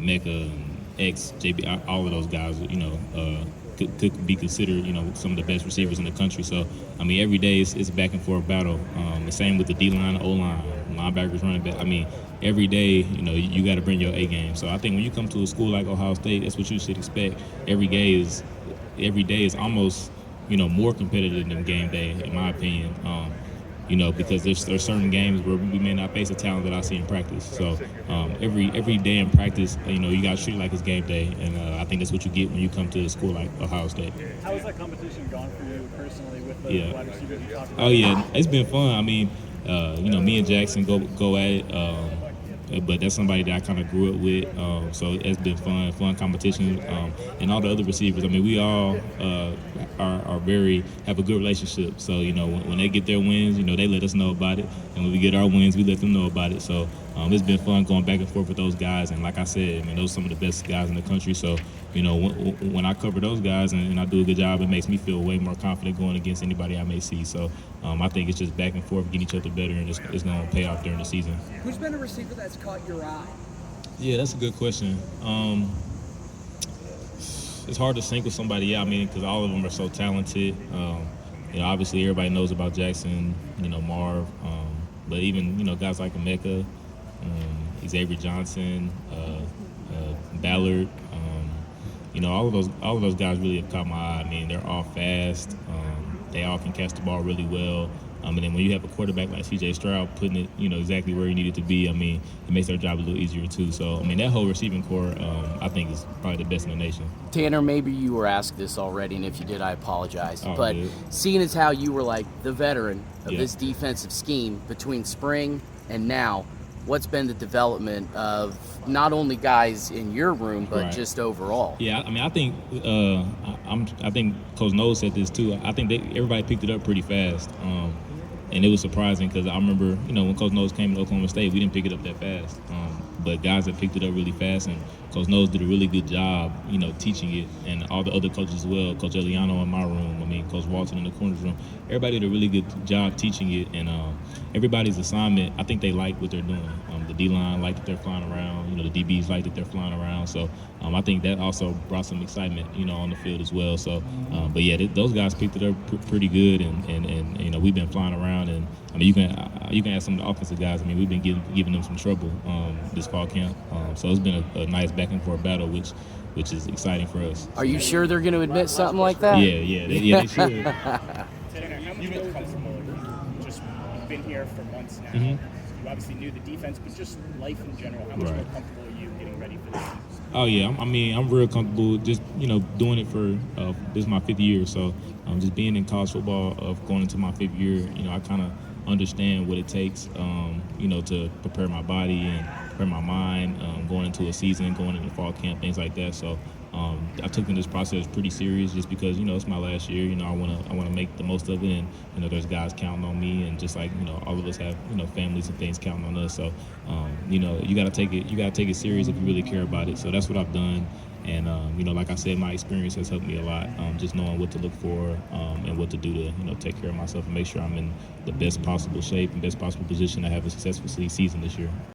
Mecca, X, JB, all of those guys, could be considered, some of the best receivers in the country. So, I mean, every day it's a back and forth battle. The same with the D-line, O-line, linebackers, running back. I mean, every day, you got to bring your A game. So I think when you come to a school like Ohio State, that's what you should expect. Every day is almost, more competitive than game day, in my opinion. Because there's certain games where we may not face the talent that I see in practice. So every day in practice, you got to treat it like it's game day, and I think that's what you get when you come to a school like Ohio State. How has that competition gone for you personally with the wide receivers you talked about? Oh yeah, it's been fun. I mean, me and Jackson go at it. But that's somebody that I kind of grew up with, so it's been fun competition, and all the other receivers. I mean, we all have a good relationship. So when they get their wins, they let us know about it, and when we get our wins, we let them know about it. So it's been fun going back and forth with those guys, and like I said, I mean, those are some of the best guys in the country. So when I cover those guys and I do a good job, it makes me feel way more confident going against anybody I may see. So I think it's just back and forth, getting each other better, and it's going to pay off during the season. Who's been a receiver that's caught your eye? Yeah, that's a good question. It's hard to sync with somebody, because all of them are so talented. Obviously everybody knows about Jackson, Marv, but even guys like Emeka, Xavier Johnson, Ballard. All of those guys really have caught my eye. I mean, they're all fast. They all can catch the ball really well. And then when you have a quarterback like C.J. Stroud putting it, exactly where he needed to be, I mean, it makes their job a little easier too. So, I mean, that whole receiving core, I think, is probably the best in the nation. Tanner, maybe you were asked this already, and if you did, I apologize. But good. Seeing as how you were like the veteran of this defensive scheme between spring and now, what's been the development of not only guys in your room, but just overall? Yeah, I mean, I think I think Coach Knowles said this too. I think everybody picked it up pretty fast, and it was surprising because I remember, when Coach Knowles came to Oklahoma State, we didn't pick it up that fast. But guys have picked it up really fast, and Coach Knowles did a really good job, teaching it, and all the other coaches as well. Coach Eliano in my room, Coach Walton in the corners room. Everybody did a really good job teaching it, and everybody's assignment, I think they like what they're doing. The D-line like that they're flying around, the DBs like that they're flying around. So I think that also brought some excitement, on the field as well. So, but yeah, those guys picked it up pretty good, and we've been flying around, and I mean, you can ask some of the offensive guys. I mean, we've been giving them some trouble this fall camp. So it's been a nice back and forth battle, which is exciting for us. Are you sure they're going to admit something like that? Yeah, they should. Tanner, how much more comfortable? You've been here for months now. Mm-hmm. You obviously knew the defense, but just life in general. How much more comfortable are you getting ready for this? Oh yeah, I'm real comfortable. Just doing it for this is my 5th year, so just being in college football, going into my 5th year. I kind of understand what it takes, to prepare my body and prepare my mind, going into a season, going into fall camp, things like that. So I took in this process pretty serious, just because it's my last year. I want to make the most of it, and there's guys counting on me, and just like all of us have families and things counting on us. So you got to take it serious if you really care about it. So that's what I've done. And like I said, my experience has helped me a lot. Just knowing what to look for and what to do to take care of myself and make sure I'm in the best possible shape and best possible position to have a successful season this year.